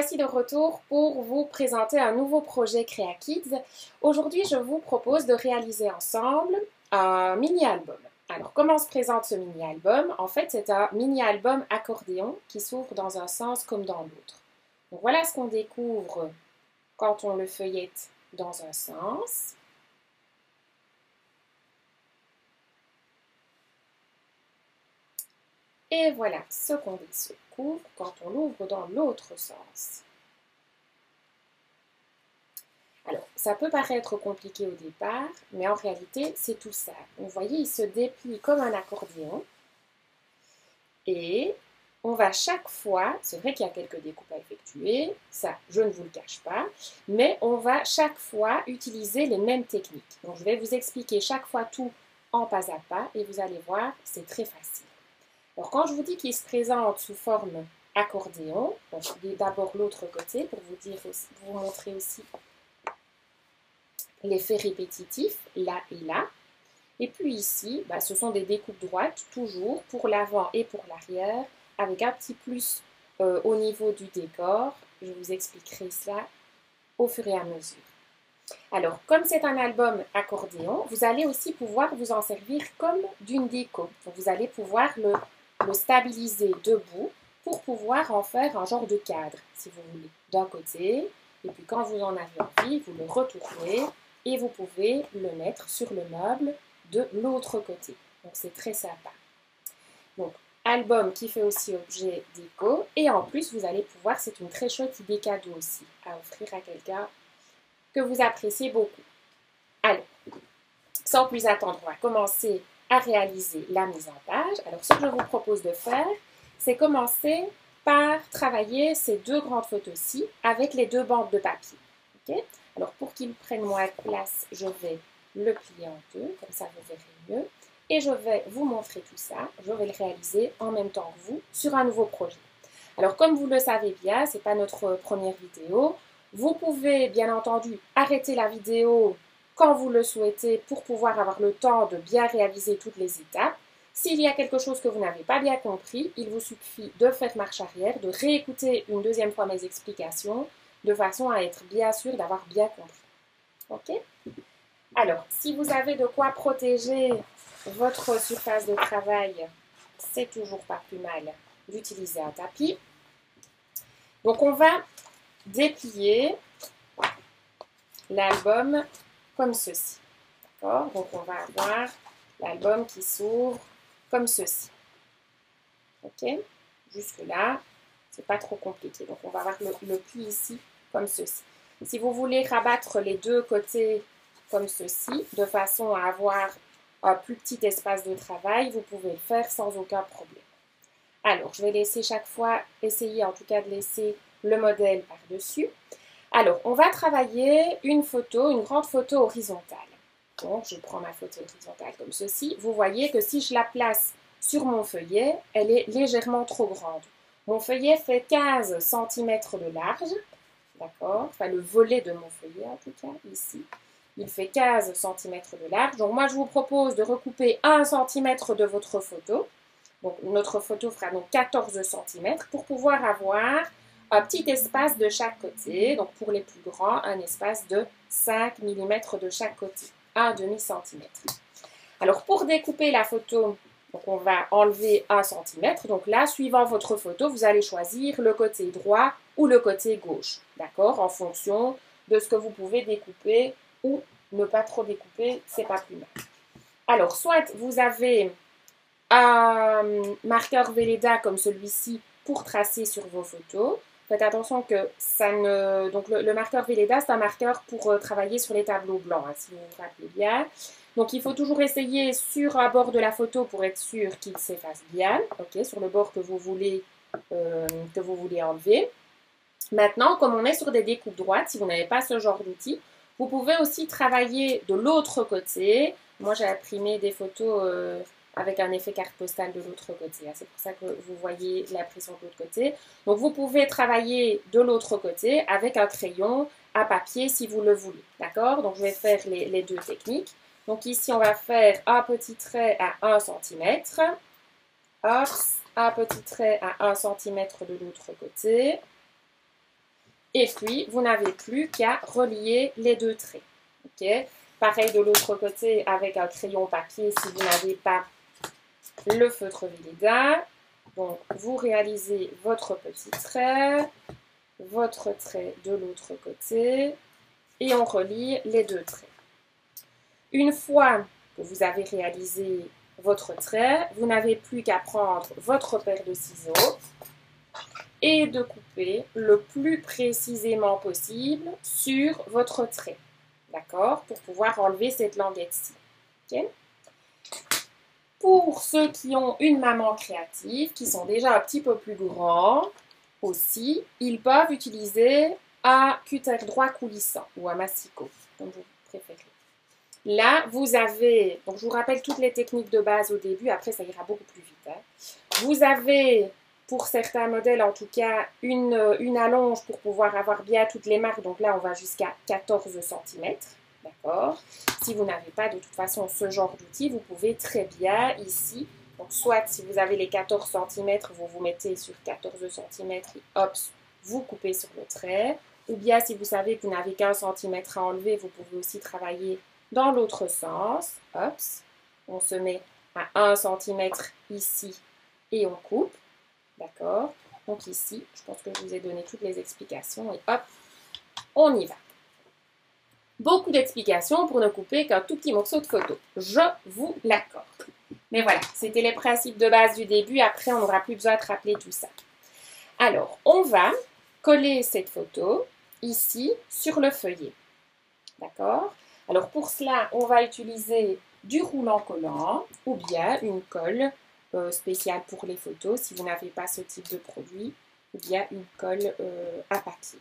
voici de retour pour vous présenter un nouveau projet Créa Kids. Aujourd'hui, je vous propose de réaliser ensemble un mini-album. Alors, comment se présente ce mini-album? En fait, c'est un mini-album accordéon qui s'ouvre dans un sens comme dans l'autre. Donc, voilà ce qu'on découvre quand on le feuillette dans un sens. Et voilà ce qu'on découvre quand on l'ouvre dans l'autre sens. Alors, ça peut paraître compliqué au départ, mais en réalité, c'est tout ça. Vous voyez, il se déplie comme un accordéon. Et on va chaque fois, c'est vrai qu'il y a quelques découpes à effectuer, ça, je ne vous le cache pas, mais on va chaque fois utiliser les mêmes techniques. Donc, je vais vous expliquer chaque fois tout en pas à pas, et vous allez voir, c'est très facile. Alors, quand je vous dis qu'il se présente sous forme accordéon, donc d'abord l'autre côté pour vous montrer aussi l'effet répétitif, là et là. Et puis ici, ce sont des découpes droites, toujours pour l'avant et pour l'arrière, avec un petit plus au niveau du décor. Je vous expliquerai cela au fur et à mesure. Alors, comme c'est un album accordéon, vous allez aussi pouvoir vous en servir comme d'une déco. Donc, vous allez pouvoir le stabiliser debout pour pouvoir en faire un genre de cadre, si vous voulez, d'un côté. Et puis, quand vous en avez envie, vous le retournez et vous pouvez le mettre sur le meuble de l'autre côté. Donc, c'est très sympa. Donc, album qui fait aussi objet déco. Et en plus, vous allez pouvoir, c'est une très chouette idée cadeau aussi, à offrir à quelqu'un que vous appréciez beaucoup. Alors, sans plus attendre, on va commencer à réaliser la mise en page. Alors, ce que je vous propose de faire, c'est commencer par travailler ces deux grandes photos-ci avec les deux bandes de papier. Okay? Alors, pour qu'ils prennent moins de place, je vais le plier en deux, comme ça vous verrez mieux. Et je vais vous montrer tout ça. Je vais le réaliser en même temps que vous sur un nouveau projet. Alors, comme vous le savez bien, ce n'est pas notre première vidéo. Vous pouvez, bien entendu, arrêter la vidéo quand vous le souhaitez pour pouvoir avoir le temps de bien réaliser toutes les étapes. S'il y a quelque chose que vous n'avez pas bien compris, il vous suffit de faire marche arrière, de réécouter une deuxième fois mes explications, de façon à être bien sûr d'avoir bien compris. OK? Alors, si vous avez de quoi protéger votre surface de travail, c'est toujours pas plus mal d'utiliser un tapis. Donc, on va déplier l'album comme ceci. D'accord? Donc, on va avoir l'album qui s'ouvre comme ceci. OK? Jusque-là, c'est pas trop compliqué. Donc, on va avoir le pli ici comme ceci. Si vous voulez rabattre les deux côtés comme ceci, de façon à avoir un plus petit espace de travail, vous pouvez le faire sans aucun problème. Alors, je vais laisser chaque fois, essayer en tout cas de laisser le modèle par-dessus. Alors, on va travailler une grande photo horizontale. Donc, je prends ma photo horizontale comme ceci. Vous voyez que si je la place sur mon feuillet, elle est légèrement trop grande. Mon feuillet fait 15 cm de large, d'accord? Enfin, le volet de mon feuillet, en tout cas, ici. Il fait 15 cm de large. Donc, moi, je vous propose de recouper 1 cm de votre photo. Donc, notre photo fera donc 14 cm pour pouvoir avoir un petit espace de chaque côté. Donc, pour les plus grands, un espace de 5 mm de chaque côté, 1,5 cm. Alors, pour découper la photo, donc on va enlever 1 cm. Donc là, suivant votre photo, vous allez choisir le côté droit ou le côté gauche. D'accord? En fonction de ce que vous pouvez découper ou ne pas trop découper, c'est pas plus mal. Alors, soit vous avez un marqueur Velleda comme celui-ci pour tracer sur vos photos. Faites attention que ça ne... Donc le marqueur Velleda, c'est un marqueur pour travailler sur les tableaux blancs, hein, si vous vous rappelez bien. Donc il faut toujours essayer sur un bord de la photo pour être sûr qu'il s'efface bien, ok, sur le bord que vous voulez enlever. Maintenant, comme on est sur des découpes droites, si vous n'avez pas ce genre d'outil, vous pouvez aussi travailler de l'autre côté. Moi, j'ai imprimé des photos avec un effet carte postale de l'autre côté. C'est pour ça que vous voyez l'impression de l'autre côté. Donc, vous pouvez travailler de l'autre côté avec un crayon à papier si vous le voulez. D'accord? Donc, je vais faire les deux techniques. Donc, ici, on va faire un petit trait à 1 cm. Hop, un petit trait à 1 cm de l'autre côté. Et puis, vous n'avez plus qu'à relier les deux traits. Okay? Pareil de l'autre côté avec un crayon papier si vous n'avez pas le feutre Velleda. Donc, vous réalisez votre petit trait, votre trait de l'autre côté et on relie les deux traits. Une fois que vous avez réalisé votre trait, vous n'avez plus qu'à prendre votre paire de ciseaux et de couper le plus précisément possible sur votre trait. D'accord? Pour pouvoir enlever cette languette-ci. Okay? Pour ceux qui ont une maman créative, qui sont déjà un petit peu plus grands aussi, ils peuvent utiliser un cutter droit coulissant ou un masticot, comme vous préférez. Là, vous avez, donc je vous rappelle toutes les techniques de base au début, après ça ira beaucoup plus vite. Hein. Vous avez, pour certains modèles en tout cas, une allonge pour pouvoir avoir bien toutes les marques, donc là on va jusqu'à 14 cm. D'accord? Si vous n'avez pas de toute façon ce genre d'outil, vous pouvez très bien ici, donc soit si vous avez les 14 cm, vous vous mettez sur 14 cm et hop, vous coupez sur le trait. Ou bien si vous savez que vous n'avez qu'un centimètre à enlever, vous pouvez aussi travailler dans l'autre sens. Hop, on se met à 1 cm ici et on coupe. D'accord? Donc ici, je pense que je vous ai donné toutes les explications et hop, on y va. Beaucoup d'explications pour ne couper qu'un tout petit morceau de photo. Je vous l'accorde. Mais voilà, c'était les principes de base du début. Après, on n'aura plus besoin de rappeler tout ça. Alors, on va coller cette photo ici sur le feuillet. D'accord? Alors, pour cela, on va utiliser du roulant collant ou bien une colle spéciale pour les photos si vous n'avez pas ce type de produit ou bien une colle à papier.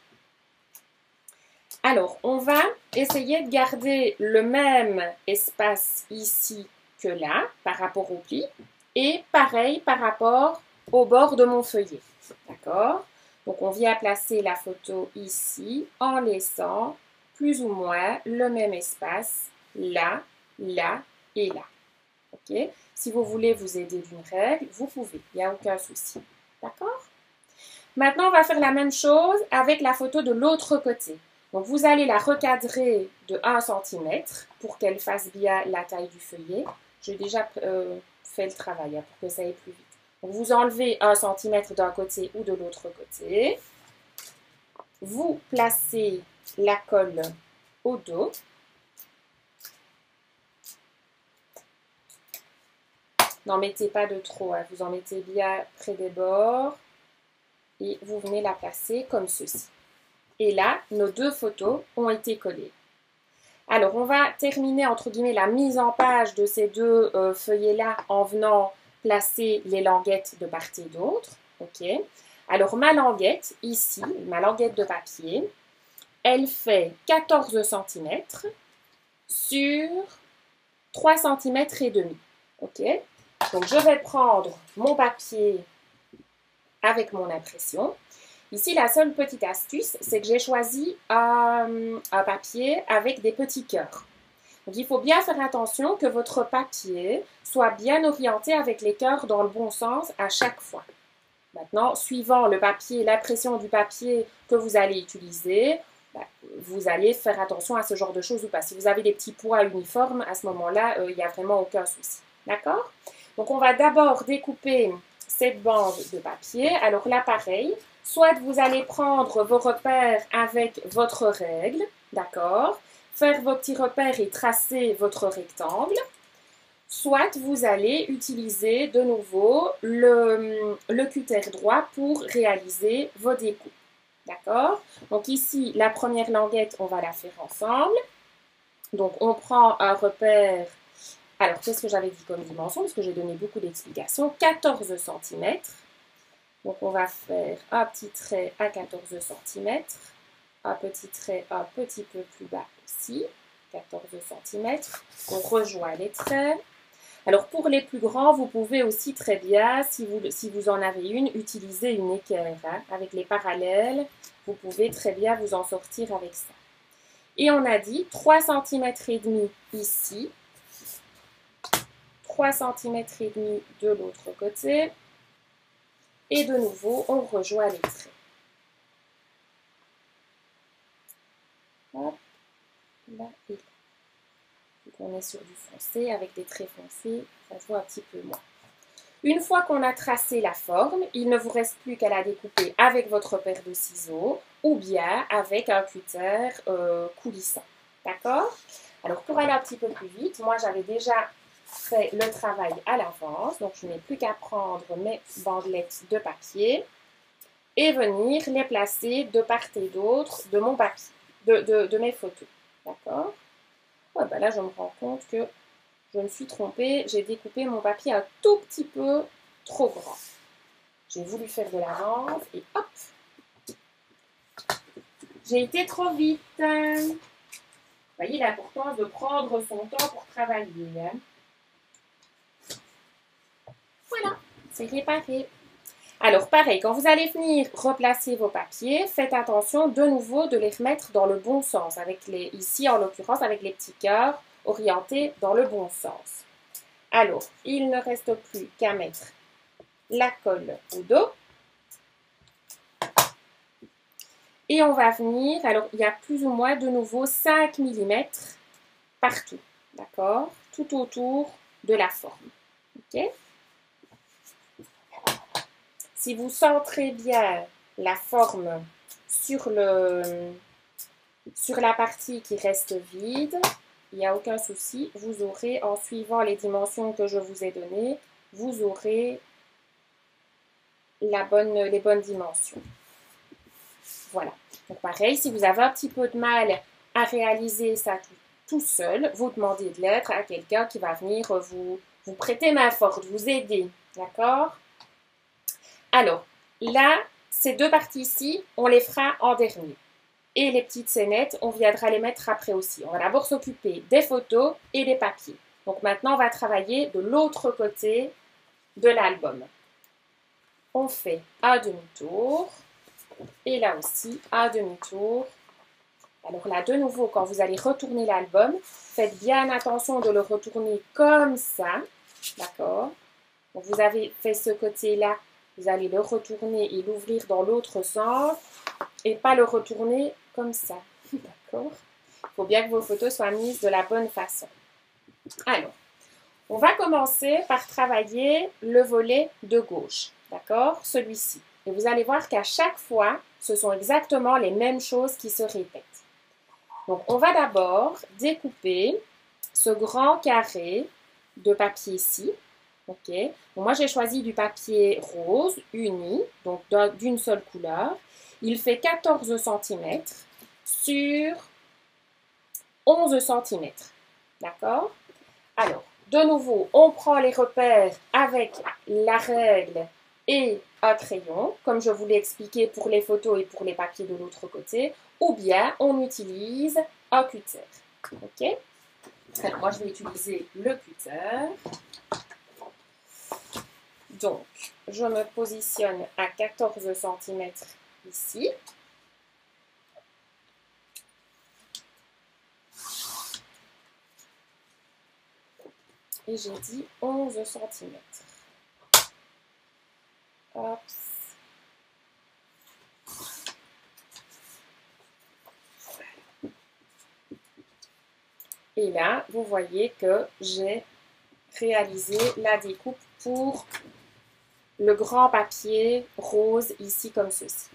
Alors, on va essayer de garder le même espace ici que là, par rapport au pli, et pareil par rapport au bord de mon feuillet. D'accord? Donc, on vient placer la photo ici en laissant plus ou moins le même espace là, là et là. OK? Si vous voulez vous aider d'une règle, vous pouvez, il n'y a aucun souci. D'accord? Maintenant, on va faire la même chose avec la photo de l'autre côté. Donc, vous allez la recadrer de 1 cm pour qu'elle fasse bien la taille du feuillet. J'ai déjà fait le travail hein, pour que ça aille plus vite. Donc, vous enlevez 1 cm d'un côté ou de l'autre côté. Vous placez la colle au dos. N'en mettez pas de trop, hein. Vous en mettez bien près des bords. Et vous venez la placer comme ceci. Et là, nos deux photos ont été collées. Alors, on va terminer, entre guillemets, la mise en page de ces deux feuillets-là en venant placer les languettes de part et d'autre. OK. Alors, ma languette, ici, ma languette de papier, elle fait 14 cm sur 3 cm et demi. OK. Donc, je vais prendre mon papier avec mon impression. Ici, la seule petite astuce, c'est que j'ai choisi un papier avec des petits cœurs. Donc, il faut bien faire attention que votre papier soit bien orienté avec les cœurs dans le bon sens à chaque fois. Maintenant, suivant le papier, l'impression du papier que vous allez utiliser, vous allez faire attention à ce genre de choses ou pas. Si vous avez des petits poids uniformes, à ce moment-là, il n'y a vraiment aucun souci. D'accord? Donc, on va d'abord découper cette bande de papier. Alors là, pareil, soit vous allez prendre vos repères avec votre règle, d'accord, faire vos petits repères et tracer votre rectangle, soit vous allez utiliser de nouveau le cutter droit pour réaliser vos découpes, d'accord. Donc ici, la première languette, on va la faire ensemble. Donc on prend un repère. Alors, qu'est-ce que j'avais dit comme dimension? Parce que j'ai donné beaucoup d'explications. 14 cm. Donc, on va faire un petit trait à 14 cm. Un petit trait un petit peu plus bas aussi. 14 cm. On rejoint les traits. Alors, pour les plus grands, vous pouvez aussi très bien, si vous en avez une, utiliser une équerre. Hein, avec les parallèles, vous pouvez très bien vous en sortir avec ça. Et on a dit 3 cm et demi ici. 3 cm et demi de l'autre côté. Et de nouveau, on rejoint les traits. on est sur du foncé, avec des traits foncés, ça se voit un petit peu moins. Une fois qu'on a tracé la forme, il ne vous reste plus qu'à la découper avec votre paire de ciseaux ou bien avec un cutter coulissant. D'accord? Alors, pour aller un petit peu plus vite, moi, j'avais déjà fait le travail à l'avance. Donc, je n'ai plus qu'à prendre mes bandelettes de papier et venir les placer de part et d'autre de mon papier, de mes photos. D'accord? Ouais, ben là, je me rends compte que je me suis trompée, j'ai découpé mon papier un tout petit peu trop grand. J'ai voulu faire de l'avance et hop! J'ai été trop vite. Vous voyez l'importance de prendre son temps pour travailler. Hein? Voilà, c'est réparé. Alors pareil, quand vous allez venir replacer vos papiers, faites attention de nouveau de les remettre dans le bon sens. Avec ici, en l'occurrence, avec les petits cœurs orientés dans le bon sens. Alors, il ne reste plus qu'à mettre la colle au dos. Et on va venir, alors il y a plus ou moins de nouveau 5 mm partout, d'accord? Tout autour de la forme, ok? Si vous centrez bien la forme sur la partie qui reste vide, il n'y a aucun souci. Vous aurez, en suivant les dimensions que je vous ai données, vous aurez les bonnes dimensions. Voilà. Donc pareil, si vous avez un petit peu de mal à réaliser ça tout seul, vous demandez de l'aide à quelqu'un qui va venir vous prêter main forte, vous aider. D'accord? Alors, là, ces deux parties-ci, on les fera en dernier. Et les petites scénettes, on viendra les mettre après aussi. On va d'abord s'occuper des photos et des papiers. Donc maintenant, on va travailler de l'autre côté de l'album. On fait un demi-tour. Et là aussi, un demi-tour. Alors là, de nouveau, quand vous allez retourner l'album, faites bien attention de le retourner comme ça. D'accord? Donc vous avez fait ce côté-là. Vous allez le retourner et l'ouvrir dans l'autre sens. Et pas le retourner comme ça. D'accord? Il faut bien que vos photos soient mises de la bonne façon. Alors, on va commencer par travailler le volet de gauche. D'accord? Celui-ci. Et vous allez voir qu'à chaque fois, ce sont exactement les mêmes choses qui se répètent. Donc, on va d'abord découper ce grand carré de papier ici. Ok? Donc, moi, j'ai choisi du papier rose uni, donc d'une seule couleur. Il fait 14 cm sur 11 cm. D'accord? Alors, de nouveau, on prend les repères avec la règle et un crayon, comme je vous l'ai expliqué pour les photos et pour les papiers de l'autre côté, ou bien on utilise un cutter. Ok? Alors, moi, je vais utiliser le cutter. Donc, je me positionne à 14 cm ici. Et j'ai dit 11 cm. Hop. Et là, vous voyez que j'ai réalisé la découpe pour le grand papier rose ici comme ceci.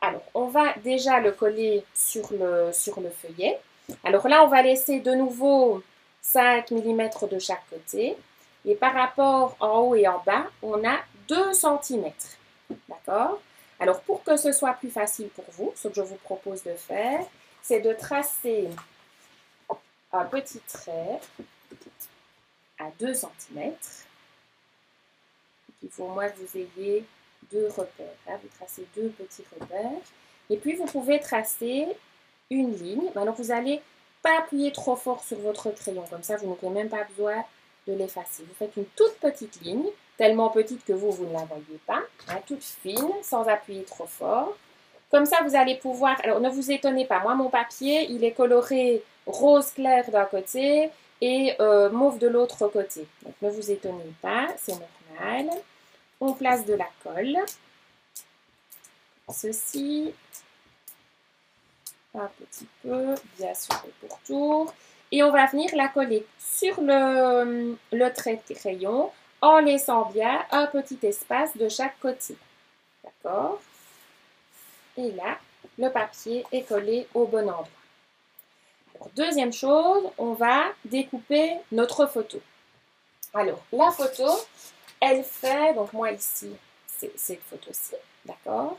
Alors, on va déjà le coller sur le feuillet. Alors là, on va laisser de nouveau 5 mm de chaque côté. Et par rapport en haut et en bas, on a 2 cm. D'accord? Alors, pour que ce soit plus facile pour vous, ce que je vous propose de faire, c'est de tracer un petit trait à 2 cm. Il faut au moins que vous ayez deux repères. Là, vous tracez deux petits repères. Et puis, vous pouvez tracer une ligne. Alors, vous n'allez pas appuyer trop fort sur votre crayon. Comme ça, vous n'aurez même pas besoin de l'effacer. Vous faites une toute petite ligne, tellement petite que vous ne la voyez pas, hein, toute fine, sans appuyer trop fort. Comme ça, vous allez pouvoir... Alors, ne vous étonnez pas. Moi, mon papier, il est coloré rose clair d'un côté et mauve de l'autre côté. Donc, ne vous étonnez pas, c'est normal. On place de la colle. Ceci. Un petit peu, bien sur le pourtour. et on va venir la coller sur le trait de crayon en laissant bien un petit espace de chaque côté. D'accord? Et là, le papier est collé au bon endroit. Alors, deuxième chose, on va découper notre photo. Alors, la photo, elle fait, donc moi ici, c'est cette photo-ci, d'accord?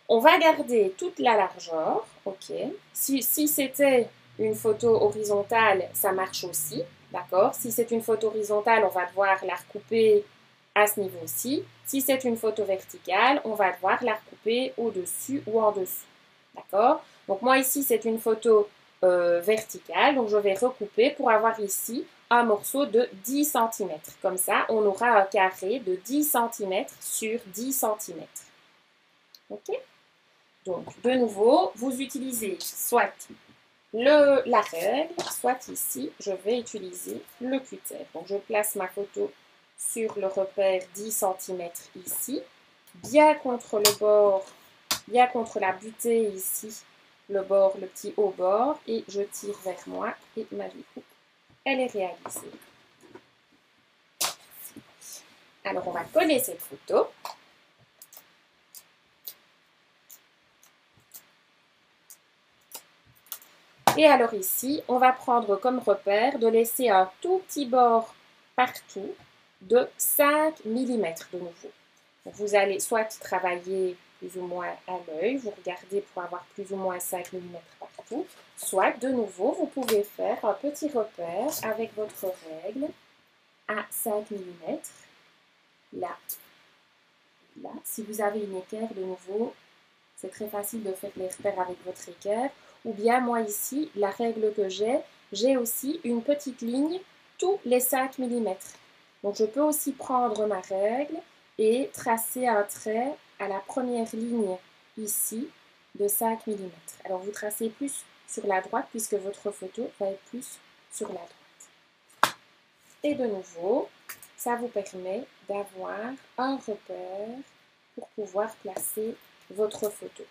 On va garder toute la largeur, ok? Si c'était une photo horizontale, ça marche aussi, d'accord? Si c'est une photo horizontale, on va devoir la recouper à ce niveau-ci. Si c'est une photo verticale, on va devoir la recouper au-dessus ou en dessous, d'accord? Donc moi ici, c'est une photo verticale, donc je vais recouper pour avoir ici un morceau de 10 cm. Comme ça, on aura un carré de 10 cm sur 10 cm. Ok? Donc, de nouveau, vous utilisez soit la règle, soit ici, je vais utiliser le cutter. Donc, je place ma photo sur le repère 10 cm ici, bien contre le bord, bien contre la butée ici, le bord, le petit haut bord, et je tire vers moi et ma découpe, elle est réalisée. Alors, on va coller cette photo. Et alors ici, on va prendre comme repère de laisser un tout petit bord partout de 5 mm de nouveau. Donc vous allez soit travailler plus ou moins à l'œil, vous regardez pour avoir plus ou moins 5 mm partout, soit de nouveau, vous pouvez faire un petit repère avec votre règle à 5 mm, là, là. Si vous avez une équerre, de nouveau, c'est très facile de faire les repères avec votre équerre. Ou bien moi ici, la règle que j'ai aussi une petite ligne tous les 5 mm. Donc je peux aussi prendre ma règle et tracer un trait à la première ligne ici de 5 mm. Alors vous tracez plus sur la droite puisque votre photo va être plus sur la droite. Et de nouveau, ça vous permet d'avoir un repère pour pouvoir placer votre photo.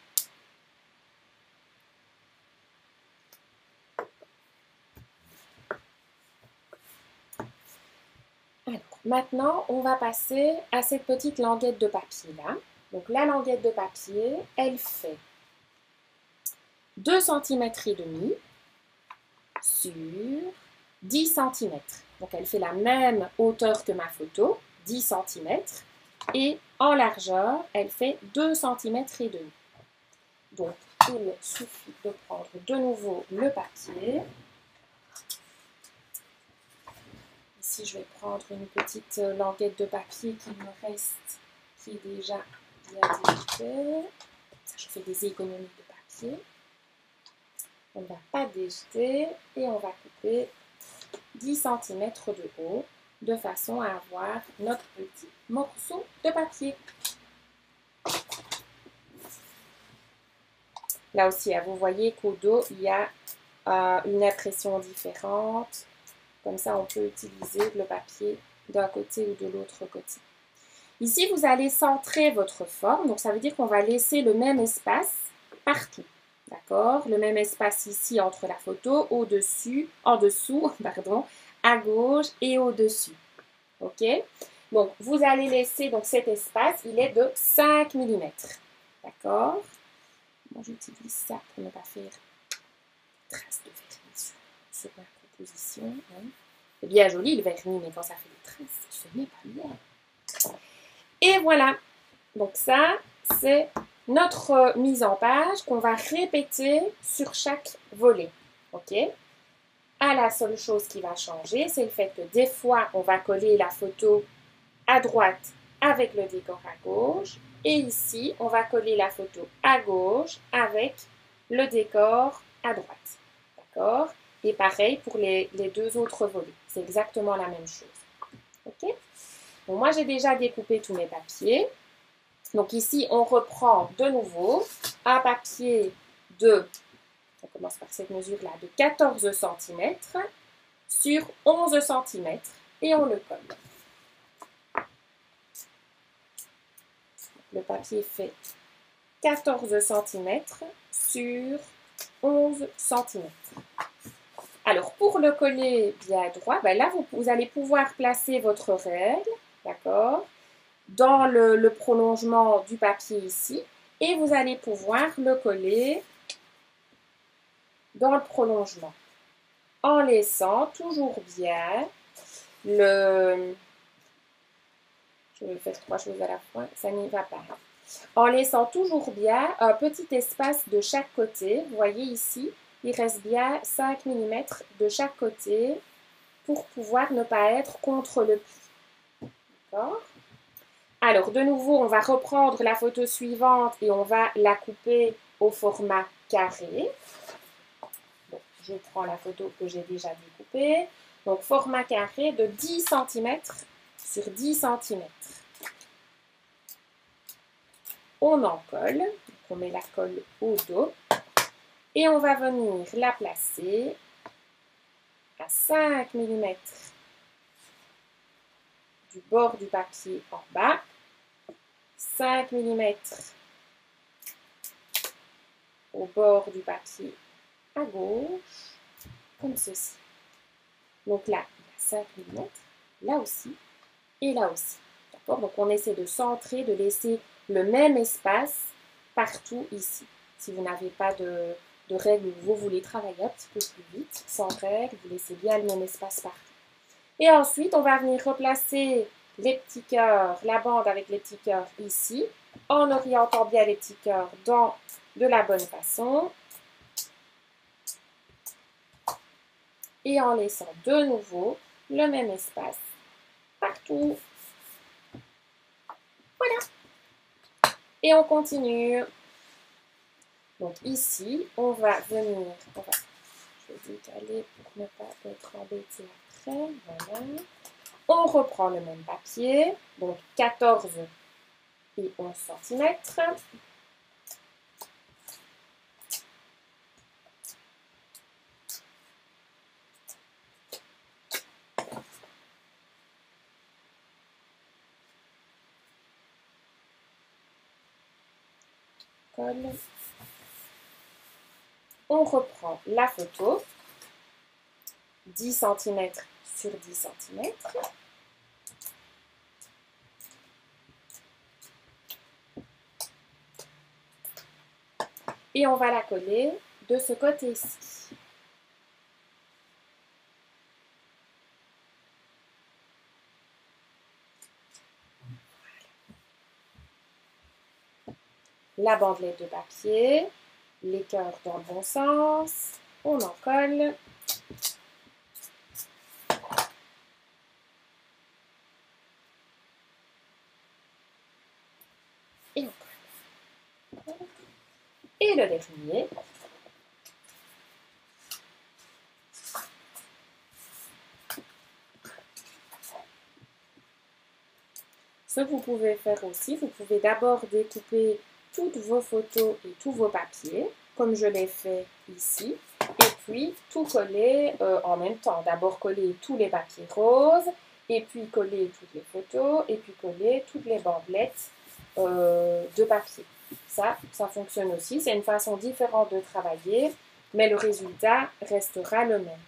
Alors, maintenant, on va passer à cette petite languette de papier-là. Donc, la languette de papier, elle fait 2 cm et demi sur 10 cm. Donc, elle fait la même hauteur que ma photo, 10 cm. Et en largeur, elle fait 2 cm et demi. Donc, il suffit de prendre de nouveau le papier. Ici, je vais prendre une petite languette de papier qui me reste, qui est déjà bien déjetée. Ça, je fais des économies de papier. On ne va pas déjeter et on va couper 10 cm de haut de façon à avoir notre petit morceau de papier. Là aussi, vous voyez qu'au dos, il y a une impression différente. Comme ça, on peut utiliser le papier d'un côté ou de l'autre côté. Ici, vous allez centrer votre forme. Donc, ça veut dire qu'on va laisser le même espace partout. D'accord? Le même espace ici entre la photo, au-dessus, en dessous, pardon, à gauche et au-dessus. OK? Donc, vous allez laisser donc, cet espace, il est de 5 mm. D'accord? Moi, j'utilise ça pour ne pas faire traces de vernis sur ma composition. Hein. C'est bien joli le vernis, mais quand ça fait des traces, ce n'est pas bien. Et voilà. Donc ça, c'est notre mise en page qu'on va répéter sur chaque volet. OK? La seule chose qui va changer, c'est le fait que des fois, on va coller la photo à droite avec le décor à gauche. Et ici, on va coller la photo à gauche avec le décor à droite. D'accord? Et pareil pour les deux autres volets. C'est exactement la même chose. OK? Donc moi, j'ai déjà découpé tous mes papiers. Donc ici, on reprend de nouveau un papier on commence par cette mesure-là, de 14 cm sur 11 cm et on le colle. Le papier fait 14 cm sur 11 cm. Alors, pour le coller bien droit, ben là, vous allez pouvoir placer votre règle, d'accord, dans le prolongement du papier ici. Et vous allez pouvoir le coller dans le prolongement. En laissant toujours bien le... Je vais faire 3 choses à la fois, ça n'y va pas. En laissant toujours bien un petit espace de chaque côté. Vous voyez ici, il reste bien 5 mm de chaque côté pour pouvoir ne pas être contre le pli. D'accord? Alors, de nouveau, on va reprendre la photo suivante et on va la couper au format carré. Donc, je prends la photo que j'ai déjà découpée. Donc, format carré de 10 cm sur 10 cm. On en colle, on met la colle au dos et on va venir la placer à 5 mm du bord du papier en bas, 5 mm au bord du papier à gauche, comme ceci. Donc là, il y a 5 mm, là aussi et là aussi. D'accord? Donc on essaie de centrer, de laisser le même espace partout ici. Si vous n'avez pas de règle ou vous voulez travailler un petit peu plus vite, sans règle, vous laissez bien le même espace partout. Et ensuite, on va venir replacer les petits cœurs, la bande avec les petits cœurs ici, en orientant bien les petits cœurs de la bonne façon. Et en laissant de nouveau le même espace partout. Voilà. Et on continue. Donc ici, on va venir, je vais décaler pour ne pas être embêté après. Voilà. On reprend le même papier, donc 14 et 11 cm. Colle. On reprend la photo, 10 cm sur 10 cm. Et on va la coller de ce côté-ci. La bandelette de papier, les cœurs dans le bon sens, on en colle. Et on colle. Et le dernier. Ce que vous pouvez faire aussi, vous pouvez d'abord découper toutes vos photos et tous vos papiers, comme je l'ai fait ici, et puis tout coller en même temps. D'abord coller tous les papiers roses, et puis coller toutes les photos, et puis coller toutes les bandelettes de papier. Ça fonctionne aussi. C'est une façon différente de travailler, mais le résultat restera le même.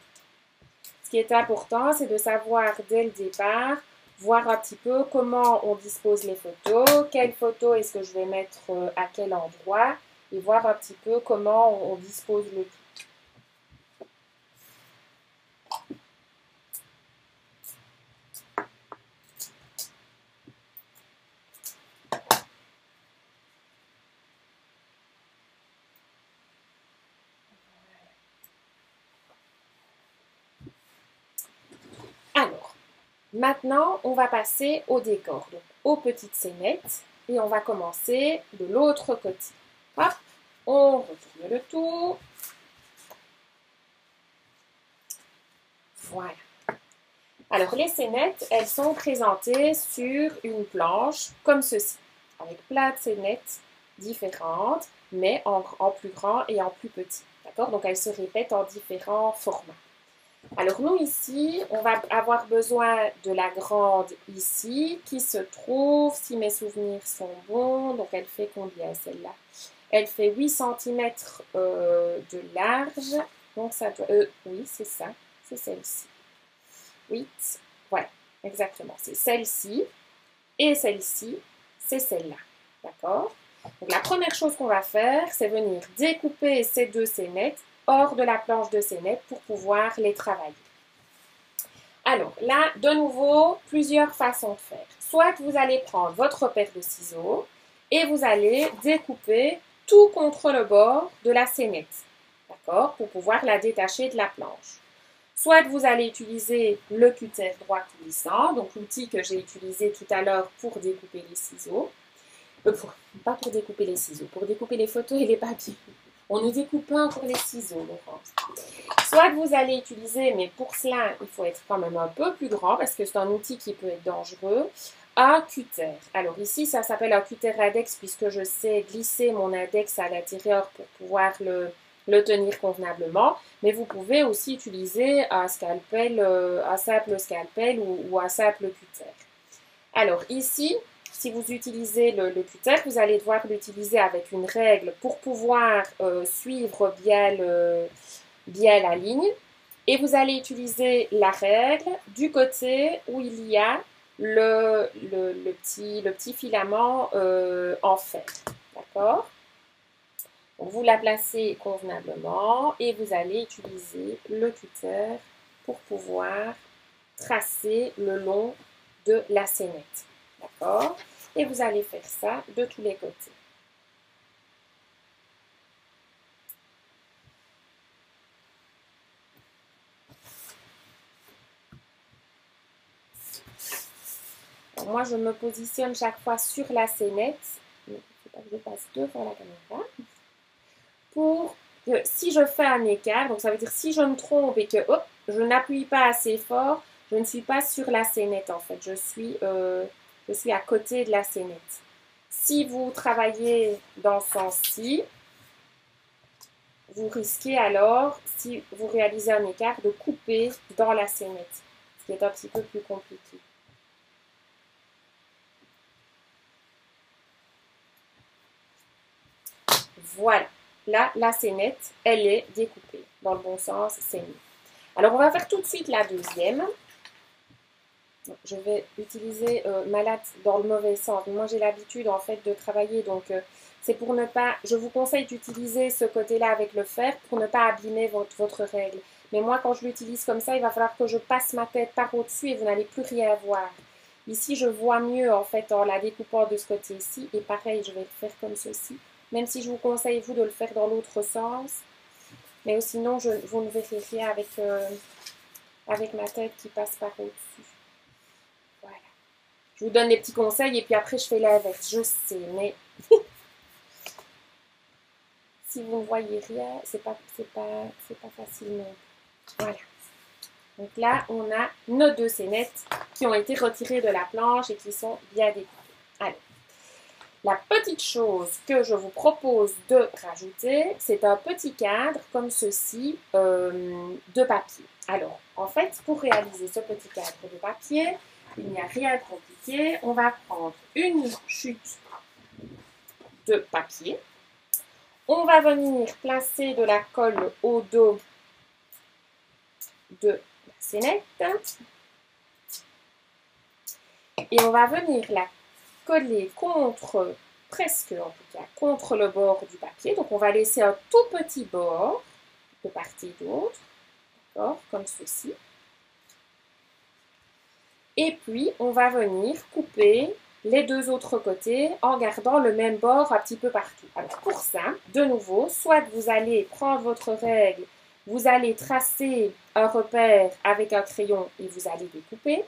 Ce qui est important, c'est de savoir dès le départ voir un petit peu comment on dispose les photos, quelle photo est-ce que je vais mettre à quel endroit, et voir un petit peu comment on dispose le tout. Alors, maintenant, on va passer au décor, donc aux petites scénettes, et on va commencer de l'autre côté. Hop, on retourne le tout. Voilà. Alors, les scénettes, elles sont présentées sur une planche comme ceci, avec plein de scénettes différentes, mais en plus grand et en plus petit. D'accord? Donc, elles se répètent en différents formats. Alors, nous, ici, on va avoir besoin de la grande ici, qui se trouve, si mes souvenirs sont bons, donc elle fait combien celle-là? Elle fait 8 cm de large Donc ça doit... oui, c'est ça. C'est celle-ci. 8. Voilà, exactement. C'est celle-ci. Et celle-ci, c'est celle-là. D'accord? Donc la première chose qu'on va faire, c'est venir découper ces deux scénettes hors de la planche de scénettes pour pouvoir les travailler. Alors là, de nouveau, plusieurs façons de faire. Soit vous allez prendre votre paire de ciseaux et vous allez découper tout contre le bord de la scénette, d'accord, pour pouvoir la détacher de la planche. Soit vous allez utiliser le cutter droit coulissant, donc l'outil que j'ai utilisé tout à l'heure pour découper les ciseaux. Pas pour découper les ciseaux, pour découper les photos et les papiers. On ne découpe pas encore les ciseaux, Laurence. Soit vous allez utiliser, mais pour cela, il faut être quand même un peu plus grand parce que c'est un outil qui peut être dangereux, un cutter. Alors ici, ça s'appelle un cutter index puisque je sais glisser mon index à l'intérieur pour pouvoir le tenir convenablement. Mais vous pouvez aussi utiliser un scalpel, un simple scalpel ou un simple cutter. Alors ici, si vous utilisez le cutter, vous allez devoir l'utiliser avec une règle pour pouvoir suivre bien la ligne. Et vous allez utiliser la règle du côté où il y a le petit filament en fer. D'accord? Vous la placez convenablement et vous allez utiliser le cutter pour pouvoir tracer le long de la scénette. D'accord? Et vous allez faire ça de tous les côtés. Alors, moi, je me positionne chaque fois sur la scénette. Il ne faut pas que je passe devant la caméra. Pour que si je fais un écart, donc ça veut dire si je me trompe et que hop, je n'appuie pas assez fort, je ne suis pas sur la scénette en fait. Je suis à côté de la scénette. Si vous travaillez dans ce sens-ci, vous risquez alors, si vous réalisez un écart, de couper dans la scénette, ce qui est un petit peu plus compliqué. Voilà, là, la scénette, elle est découpée. Dans le bon sens, c'est mieux. Alors, on va faire tout de suite la deuxième. Je vais utiliser ma latte dans le mauvais sens. Moi, j'ai l'habitude, en fait, de travailler, donc c'est pour ne pas... Je vous conseille d'utiliser ce côté-là avec le fer pour ne pas abîmer votre règle. Mais moi, quand je l'utilise comme ça, il va falloir que je passe ma tête par au-dessus et vous n'allez plus rien voir. Ici, je vois mieux, en fait, en la découpant de ce côté-ci. Et pareil, je vais le faire comme ceci. Même si je vous conseille, vous, de le faire dans l'autre sens. Mais sinon, vous ne verrez rien avec ma tête qui passe par au-dessus. Voilà. Je vous donne des petits conseils et puis après, je fais l'inverse. Je sais, mais si vous ne voyez rien, c'est pas facile non plus. Voilà. Donc là, on a nos deux scénettes qui ont été retirées de la planche et qui sont bien découpées. Allez. La petite chose que je vous propose de rajouter, c'est un petit cadre comme ceci de papier. Alors, en fait, pour réaliser ce petit cadre de papier, il n'y a rien de compliqué. On va prendre une chute de papier. On va venir placer de la colle au dos de la scénette. Et on va venir la coller contre, presque en tout cas, contre le bord du papier. Donc on va laisser un tout petit bord de part et d'autre, d'accord, comme ceci. Et puis on va venir couper les deux autres côtés en gardant le même bord un petit peu partout. Alors pour ça, de nouveau, soit vous allez prendre votre règle, vous allez tracer un repère avec un crayon et vous allez découper.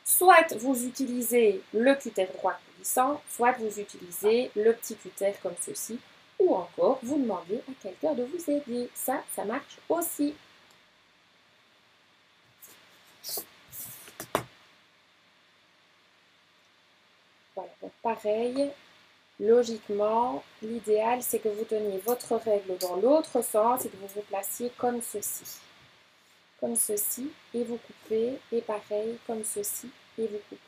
Soit vous utilisez le cutter droit coulissant, soit vous utilisez le petit cutter comme ceci, ou encore vous demandez à quelqu'un de vous aider. Ça marche aussi. Voilà, donc pareil, logiquement, l'idéal c'est que vous teniez votre règle dans l'autre sens et que vous vous placiez comme ceci. Comme ceci, et vous coupez, et pareil, comme ceci, et vous coupez.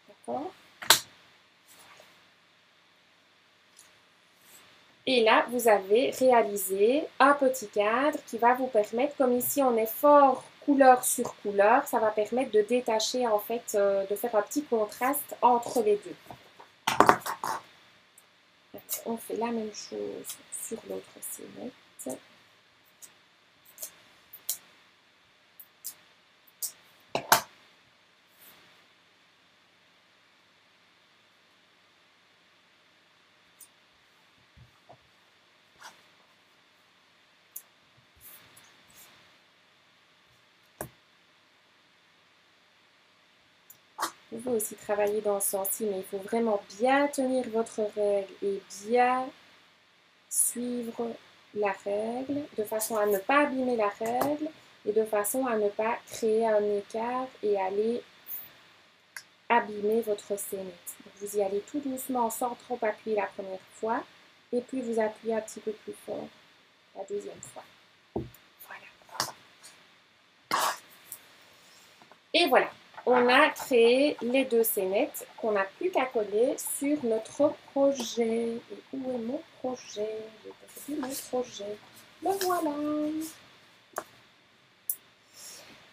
D'accord ? Et là, vous avez réalisé un petit cadre qui va vous permettre, comme ici on est fort couleur sur couleur, ça va permettre de détacher en fait, de faire un petit contraste entre les deux. On fait la même chose sur l'autre scénette. Vous pouvez aussi travailler dans ce sens-ci, mais il faut vraiment bien tenir votre règle et bien suivre la règle de façon à ne pas abîmer la règle et de façon à ne pas créer un écart et aller abîmer votre scénette. Donc vous y allez tout doucement sans trop appuyer la première fois et puis vous appuyez un petit peu plus fort la deuxième fois. Voilà. Et voilà, on a créé les deux scénettes qu'on n'a plus qu'à coller sur notre projet. Et où est mon projet? J'ai perdu mon projet. Le voilà.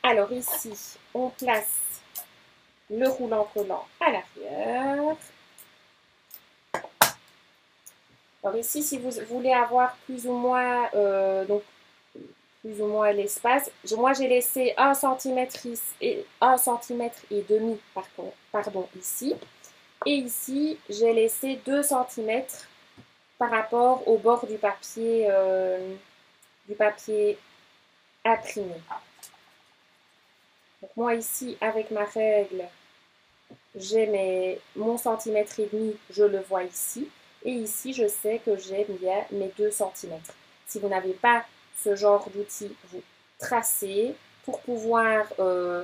Alors ici, on place le roulant collant à l'arrière. Alors ici, si vous voulez avoir plus ou moins, l'espace, moi j'ai laissé 1 cm et 1 cm et demi pardon, ici. Et ici, j'ai laissé 2 cm par rapport au bord du papier imprimé. Donc moi ici, avec ma règle, j'ai mon centimètre et demi, je le vois ici. Et ici, je sais que j'ai bien mes 2 cm. Si vous n'avez pas ce genre d'outil, vous tracez pour pouvoir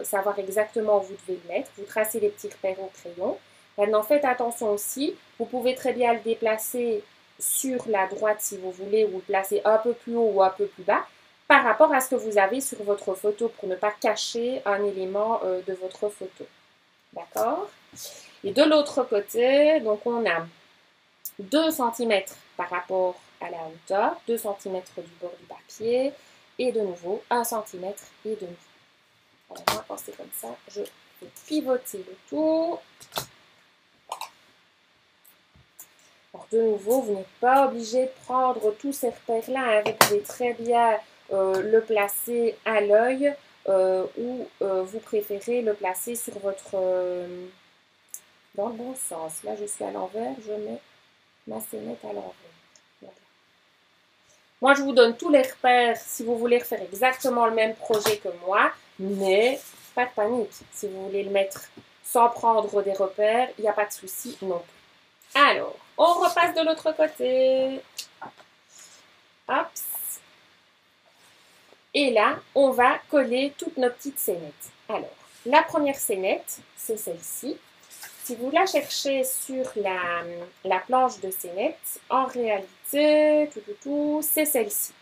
savoir exactement où vous devez le mettre. Vous tracez les petits repères au crayon. Maintenant, faites attention aussi. Vous pouvez très bien le déplacer sur la droite si vous voulez, ou le placer un peu plus haut ou un peu plus bas par rapport à ce que vous avez sur votre photo pour ne pas cacher un élément de votre photo. D'accord? Et de l'autre côté, donc on a 2 cm par rapport à la hauteur, 2 cm du bord du papier, et de nouveau 1 cm et demi. Alors moi, quand c'est comme ça, je vais pivoter le tout. Alors de nouveau, vous n'êtes pas obligé de prendre tous ces repères-là, hein. Vous pouvez très bien le placer à l'œil ou vous préférez le placer sur votre... dans le bon sens. Là, je suis à l'envers, je mets ma scénette à l'envers. Voilà. Moi, je vous donne tous les repères si vous voulez refaire exactement le même projet que moi, mais pas de panique. Si vous voulez le mettre sans prendre des repères, il n'y a pas de souci non plus. Alors, on repasse de l'autre côté. Hop. Et là, on va coller toutes nos petites scénettes. Alors, la première scénette, c'est celle-ci. Si vous la cherchez sur la planche de scénette, en réalité, c'est celle-ci.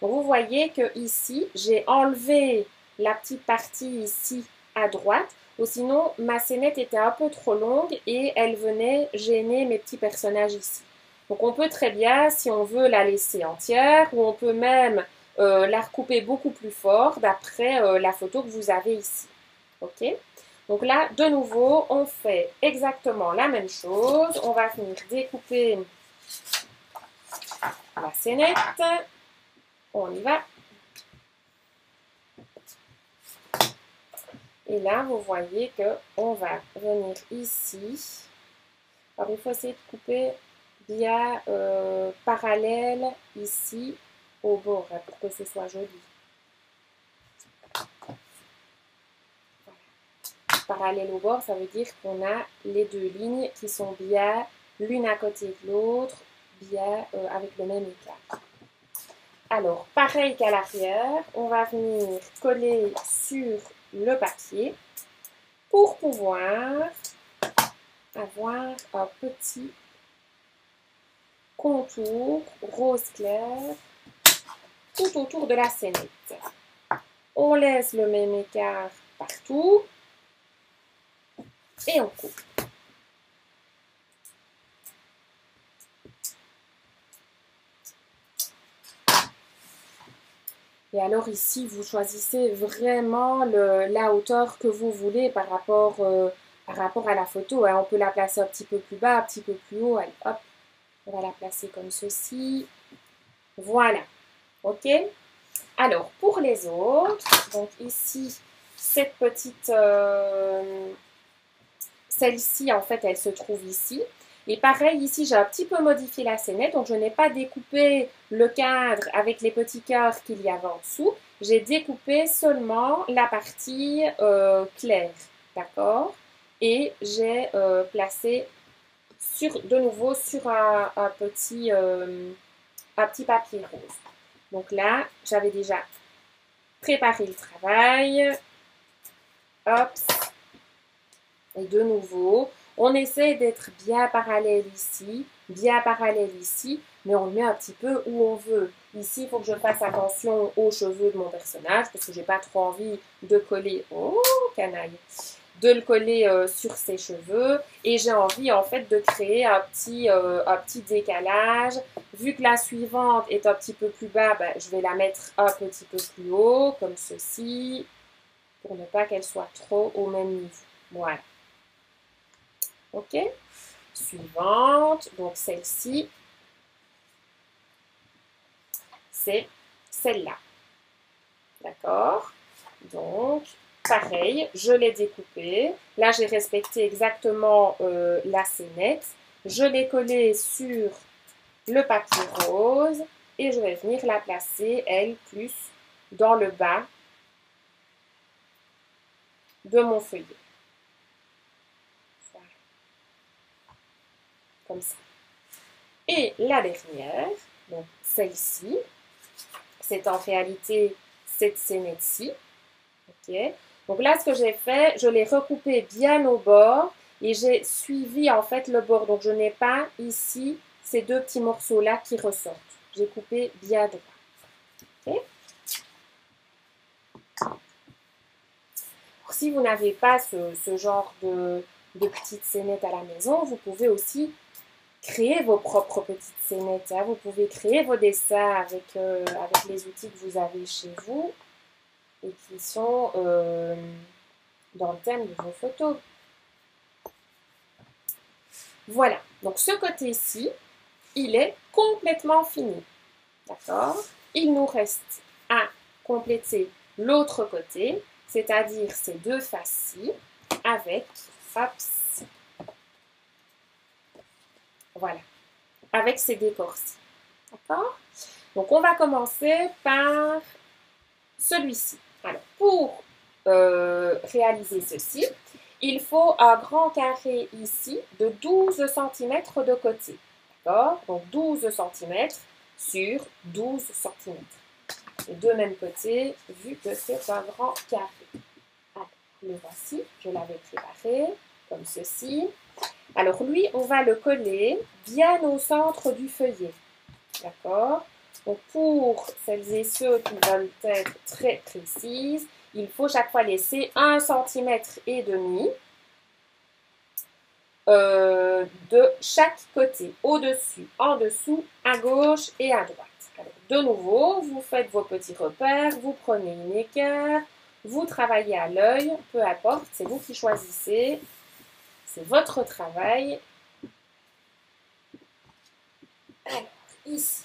Donc vous voyez que ici, j'ai enlevé la petite partie ici à droite, ou sinon ma scénette était un peu trop longue et elle venait gêner mes petits personnages ici. Donc on peut très bien, si on veut, la laisser entière, ou on peut même la recouper beaucoup plus fort d'après la photo que vous avez ici. Ok? Donc là, de nouveau, on fait exactement la même chose. On va venir découper la scénette. On y va. Et là, vous voyez qu'on va venir ici. Alors, il faut essayer de couper bien parallèle ici au bord hein, pour que ce soit joli. Parallèle au bord, ça veut dire qu'on a les deux lignes qui sont bien l'une à côté de l'autre, bien avec le même écart. Alors, pareil qu'à l'arrière, on va venir coller sur le papier pour pouvoir avoir un petit contour rose clair tout autour de la scénette. On laisse le même écart partout et on coupe. Et alors ici, vous choisissez vraiment la hauteur que vous voulez par rapport à la photo. Hein. On peut la placer un petit peu plus bas, un petit peu plus haut. Allez, hop, on va la placer comme ceci. Voilà, ok? Alors, pour les autres, donc ici, cette petite... celle-ci, en fait, elle se trouve ici. Et pareil, ici, j'ai un petit peu modifié la scénette, donc je n'ai pas découpé le cadre avec les petits cœurs qu'il y avait en dessous. J'ai découpé seulement la partie claire, d'accord? Et j'ai placé de nouveau sur un petit papier rose. Donc là, j'avais déjà préparé le travail. Hop. Et de nouveau, on essaie d'être bien parallèle ici, mais on le met un petit peu où on veut. Ici, il faut que je fasse attention aux cheveux de mon personnage parce que j'ai pas trop envie de coller, oh canaille, de le coller sur ses cheveux. Et j'ai envie en fait de créer un petit décalage. Vu que la suivante est un petit peu plus bas, ben, je vais la mettre un petit peu plus haut, comme ceci, pour ne pas qu'elle soit trop au même niveau. Voilà. Ok, suivante, donc celle-ci, c'est celle-là. D'accord? Donc, pareil, je l'ai découpée. Là, j'ai respecté exactement la scénette. Je l'ai collée sur le papier rose et je vais venir la placer, elle, plus dans le bas de mon feuillet. Voilà. Comme ça. Et la dernière, donc celle-ci, c'est en réalité cette scénette-ci. Okay. Donc là, ce que j'ai fait, je l'ai recoupé bien au bord et j'ai suivi en fait le bord. Donc je n'ai pas ici ces deux petits morceaux-là qui ressortent. J'ai coupé bien droit. Okay. Si vous n'avez pas ce genre de petites scénettes à la maison, vous pouvez aussi créer vos propres petites scénettes. Hein. Vous pouvez créer vos dessins avec les outils que vous avez chez vous et qui sont dans le thème de vos photos. Voilà, donc ce côté-ci, il est complètement fini. D'accord? Il nous reste à compléter l'autre côté, c'est-à-dire ces deux faces-ci, avec, hop, voilà, avec ces décors-ci. D'accord? Donc, on va commencer par celui-ci. Alors, pour réaliser ceci, il faut un grand carré ici de 12 cm de côté. D'accord? Donc, 12 cm sur 12 cm. Les deux mêmes côtés, vu que c'est un grand carré. Alors, le voici. Je l'avais préparé comme ceci. Alors, lui, on va le coller bien au centre du feuillet. D'accord? Donc, pour celles et ceux qui veulent être très précises, il faut chaque fois laisser 1,5 cm de chaque côté, au-dessus, en dessous, à gauche et à droite. Alors, de nouveau, vous faites vos petits repères, vous prenez une équerre, vous travaillez à l'œil, peu importe, c'est vous qui choisissez, c'est votre travail. Alors, ici,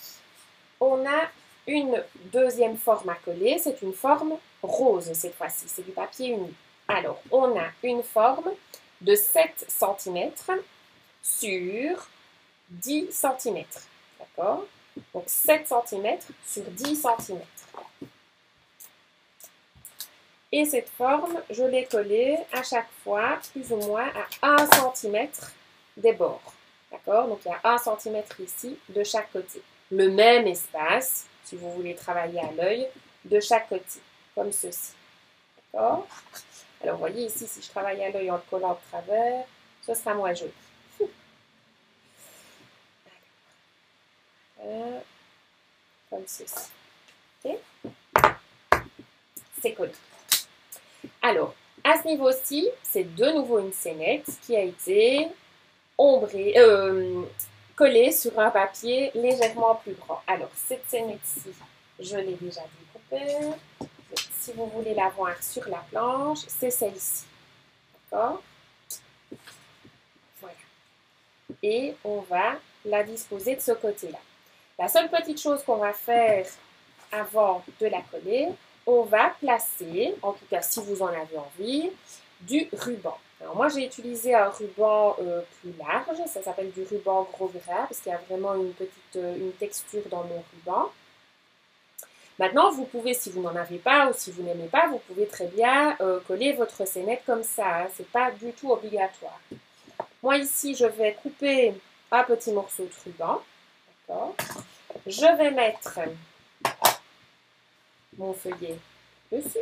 on a une deuxième forme à coller, c'est une forme rose cette fois-ci, c'est du papier uni. Alors, on a une forme de 7 cm sur 10 cm. D'accord? Donc 7 cm sur 10 cm. Et cette forme, je l'ai collée à chaque fois, plus ou moins à 1 cm des bords. D'accord? Donc il y a 1 cm ici de chaque côté. Le même espace, si vous voulez travailler à l'œil, de chaque côté, comme ceci. D'accord? Alors, vous voyez ici, si je travaille à l'œil en le collant de travers, ce sera moins joli. Comme ceci. Okay? C'est collé. Alors, à ce niveau-ci, c'est de nouveau une scénette qui a été collée sur un papier légèrement plus grand. Alors, cette scénette-ci, je l'ai déjà découpée. faire. Si vous voulez la voir sur la planche, c'est celle-ci. D'accord? Voilà. Et on va la disposer de ce côté-là. La seule petite chose qu'on va faire avant de la coller, on va placer, en tout cas si vous en avez envie, du ruban. Alors moi j'ai utilisé un ruban plus large, ça s'appelle du ruban gros gras parce qu'il y a vraiment une texture dans mon ruban. Maintenant vous pouvez, si vous n'en avez pas ou si vous n'aimez pas, vous pouvez très bien coller votre scénette comme ça, hein, c'est pas du tout obligatoire. Moi ici je vais couper un petit morceau de ruban, d'accord. Je vais mettre mon feuillet dessus.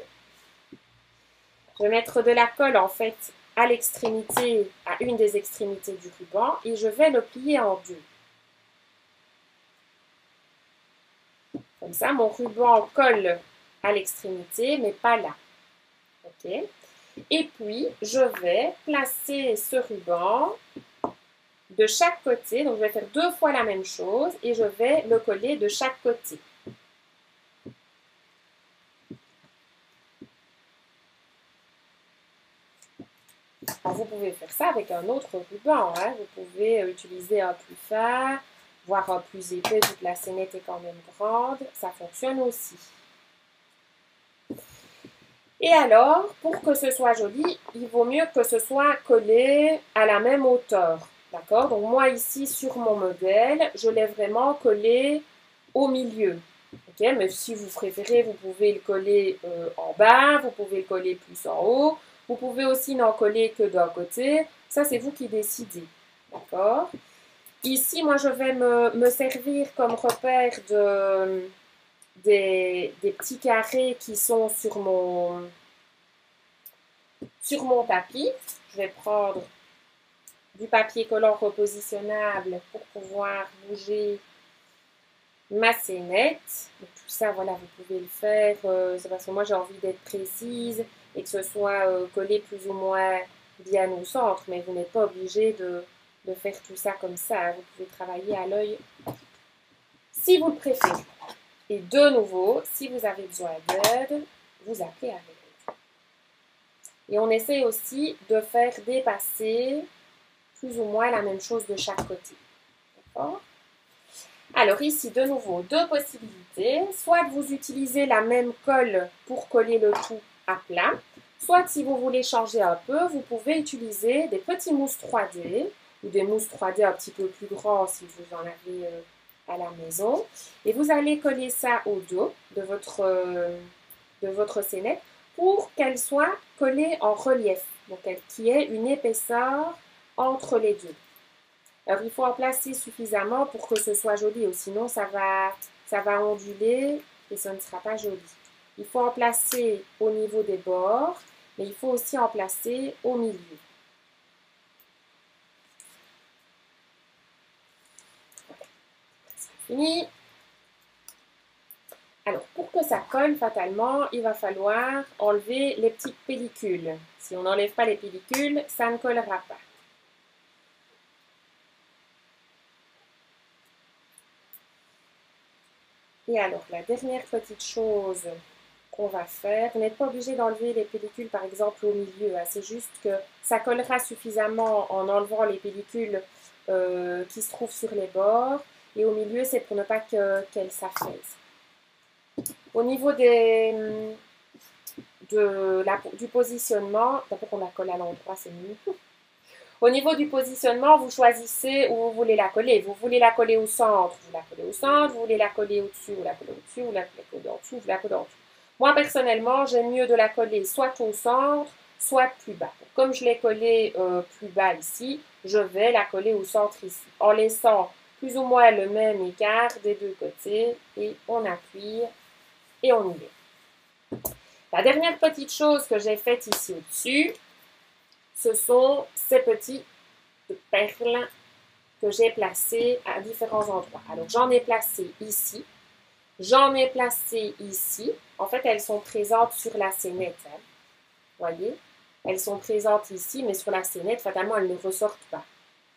Je vais mettre de la colle en fait à l'extrémité, à une des extrémités du ruban et je vais le plier en deux. Comme ça, mon ruban colle à l'extrémité, mais pas là. Ok. Et puis, je vais placer ce ruban de chaque côté. Donc, je vais faire 2 fois la même chose et je vais le coller de chaque côté. Alors, vous pouvez faire ça avec un autre ruban. Hein. Vous pouvez utiliser un plus fin, voire un plus épais, vu que la scénette est quand même grande. Ça fonctionne aussi. Et alors, pour que ce soit joli, il vaut mieux que ce soit collé à la même hauteur. D'accord? Donc moi ici, sur mon modèle, je l'ai vraiment collé au milieu. Ok? Mais si vous préférez, vous pouvez le coller en bas, vous pouvez le coller plus en haut. Vous pouvez aussi n'en coller que d'un côté. Ça, c'est vous qui décidez. D'accord? Ici, moi, je vais me servir comme repère des petits carrés qui sont sur mon tapis. Je vais prendre du papier collant repositionnable pour pouvoir bouger ma scénette. Donc, tout ça, voilà, vous pouvez le faire. C'est parce que moi, j'ai envie d'être précise et que ce soit collé plus ou moins bien au centre, mais vous n'êtes pas obligé de faire tout ça comme ça. Vous pouvez travailler à l'œil si vous le préférez. Et de nouveau, si vous avez besoin d'aide, vous appelez avec. Et on essaie aussi de faire dépasser plus ou moins la même chose de chaque côté. D'accord? Alors ici, de nouveau, 2 possibilités. Soit vous utilisez la même colle pour coller le tout à plat. Soit si vous voulez changer un peu, vous pouvez utiliser des petits mousses 3D ou des mousses 3D un petit peu plus grands si vous en avez à la maison. Et vous allez coller ça au dos de votre scénette pour qu'elle soit collée en relief, donc qu'il y ait une épaisseur entre les deux. Alors, il faut en placer suffisamment pour que ce soit joli, ou sinon ça va onduler et ça ne sera pas joli. Il faut en placer au niveau des bords, mais il faut aussi en placer au milieu. Voilà, c'est fini. Alors, pour que ça colle fatalement, il va falloir enlever les petites pellicules. Si on n'enlève pas les pellicules, ça ne collera pas. Et alors, la dernière petite chose qu'on va faire, vous n'êtes pas obligé d'enlever les pellicules, par exemple, au milieu. Hein, c'est juste que ça collera suffisamment en enlevant les pellicules qui se trouvent sur les bords. Et au milieu, c'est pour ne pas qu'elles s'affaissent. Au niveau du positionnement, d'abord on la colle à l'endroit, c'est mieux. Au niveau du positionnement, vous choisissez où vous voulez la coller. Vous voulez la coller au centre, vous la collez au centre. Vous voulez la coller au-dessus, vous la collez au-dessus. Vous la collez en dessous, vous la collez en dessous. Moi, personnellement, j'aime mieux de la coller soit au centre, soit plus bas. Comme je l'ai collée plus bas ici, je vais la coller au centre ici, en laissant plus ou moins le même écart des deux côtés. Et on appuie et on y est. La dernière petite chose que j'ai faite ici au-dessus, ce sont ces petites perles que j'ai placées à différents endroits. Alors, j'en ai placé ici. J'en ai placé ici. En fait, elles sont présentes sur la scénette. Hein. Vous voyez? Elles sont présentes ici, mais sur la scénette, fatalement, elles ne ressortent pas.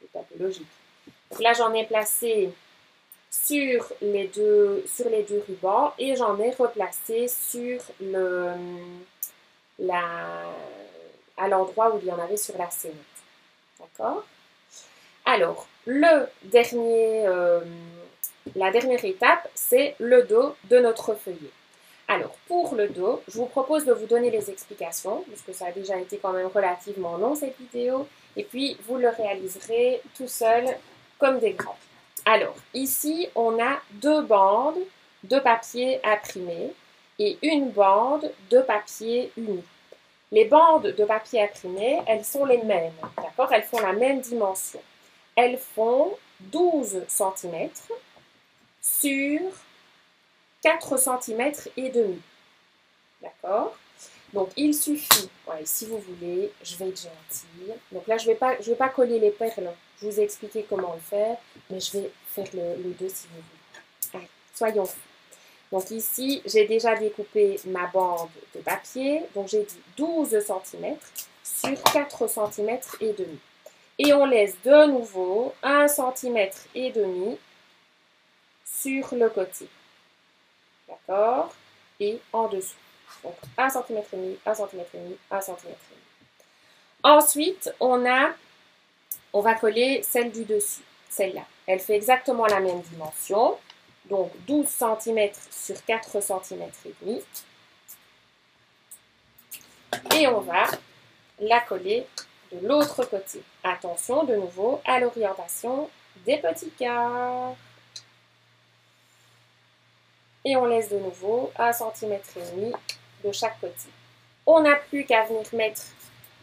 C'est un peu logique. Donc là, j'en ai placé sur les deux rubans et j'en ai replacé sur à l'endroit où il y en avait sur la scénette. D'accord? Alors, la dernière étape, c'est le dos de notre feuillet. Alors, pour le dos, je vous propose de vous donner les explications, puisque ça a déjà été quand même relativement long cette vidéo, et puis vous le réaliserez tout seul comme des grands. Alors, ici, on a deux bandes de papier imprimé et une bande de papier uni. Les bandes de papier imprimé, elles sont les mêmes, d'accord? Elles font la même dimension. Elles font 12 cm sur 4 cm et demi. D'accord? Donc, il suffit, ouais, si vous voulez, je vais être gentille. Donc là, je vais pas coller les perles. Je vous ai expliqué comment le faire, mais je vais faire le dos si vous voulez. Allez, soyons fous. Donc ici, j'ai déjà découpé ma bande de papier. Donc j'ai dit 12 cm sur 4 cm et demi. Et on laisse de nouveau 1 cm et demi sur le côté. D'accord? Et en dessous. Donc 1 cm et demi, 1 cm et demi, 1 cm et demi. Ensuite, on va coller celle du dessus, celle-là. Elle fait exactement la même dimension. Donc 12 cm sur 4 cm et demi. Et on va la coller de l'autre côté. Attention de nouveau à l'orientation des petits cœurs. Et on laisse de nouveau 1 cm et demi de chaque côté. On n'a plus qu'à venir mettre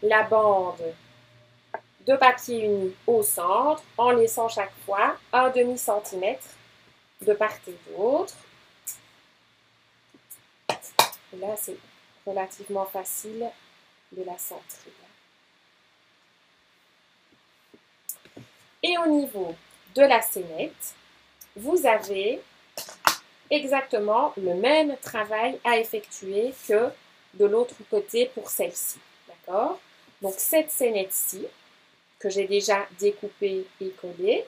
la bande de papier uni au centre en laissant chaque fois un demi-centimètre de part et d'autre. Là, c'est relativement facile de la centrer. Et au niveau de la scénette, vous avez exactement le même travail à effectuer que de l'autre côté pour celle-ci. D'accord? Donc, cette scénette-ci, que j'ai déjà découpée et collée,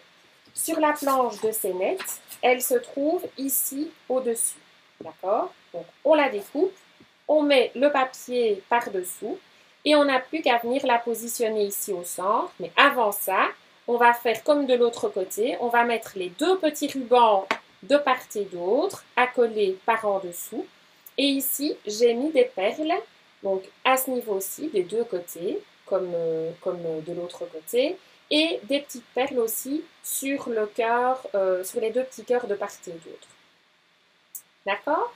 sur la planche de scénette, elle se trouve ici au-dessus. D'accord? Donc, on la découpe, on met le papier par-dessous et on n'a plus qu'à venir la positionner ici au centre. Mais avant ça, on va faire comme de l'autre côté. On va mettre les deux petits rubans de part et d'autre à coller par en dessous. Et ici, j'ai mis des perles, donc à ce niveau-ci, des deux côtés, comme de l'autre côté, et des petites perles aussi sur le cœur, sur les deux petits cœurs de part et d'autre. D'accord?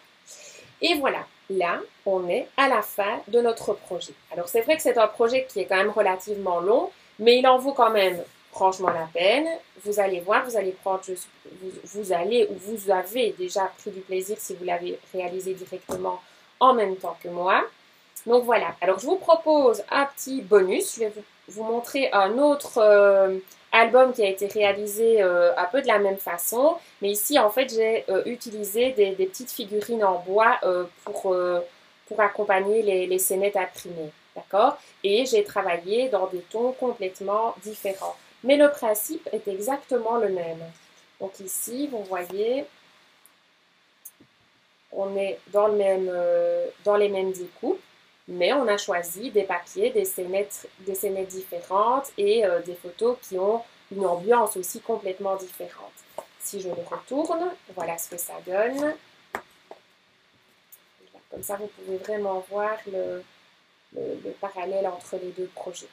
Et voilà, là, on est à la fin de notre projet. Alors, c'est vrai que c'est un projet qui est quand même relativement long, mais il en vaut quand même franchement la peine. Vous allez voir, vous allez prendre, vous allez ou vous avez déjà pris du plaisir si vous l'avez réalisé directement en même temps que moi. Donc voilà, alors je vous propose un petit bonus. Je vais vous montrer un autre album qui a été réalisé un peu de la même façon. Mais ici, en fait, j'ai utilisé des petites figurines en bois pour accompagner les scénettes imprimées. D'accord? Et j'ai travaillé dans des tons complètement différents. Mais le principe est exactement le même. Donc ici, vous voyez, on est dans les mêmes découpes. Mais on a choisi des papiers, des scénettes différentes et des photos qui ont une ambiance aussi complètement différente. Si je le retourne, voilà ce que ça donne. Comme ça, vous pouvez vraiment voir le parallèle entre les deux projets.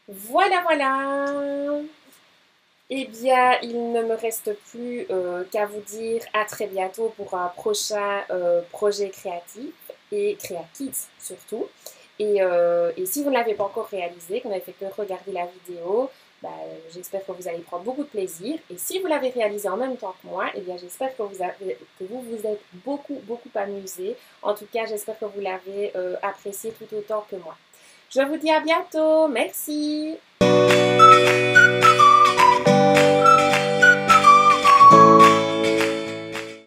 Voilà, voilà! Eh bien, il ne me reste plus qu'à vous dire à très bientôt pour un prochain projet créatif et créatif surtout. Et si vous ne l'avez pas encore réalisé, que vous n'avez fait que regarder la vidéo, bah, j'espère que vous allez prendre beaucoup de plaisir. Et si vous l'avez réalisé en même temps que moi, eh bien, j'espère que vous vous êtes beaucoup amusé. En tout cas, j'espère que vous l'avez apprécié tout autant que moi. Je vous dis à bientôt. Merci.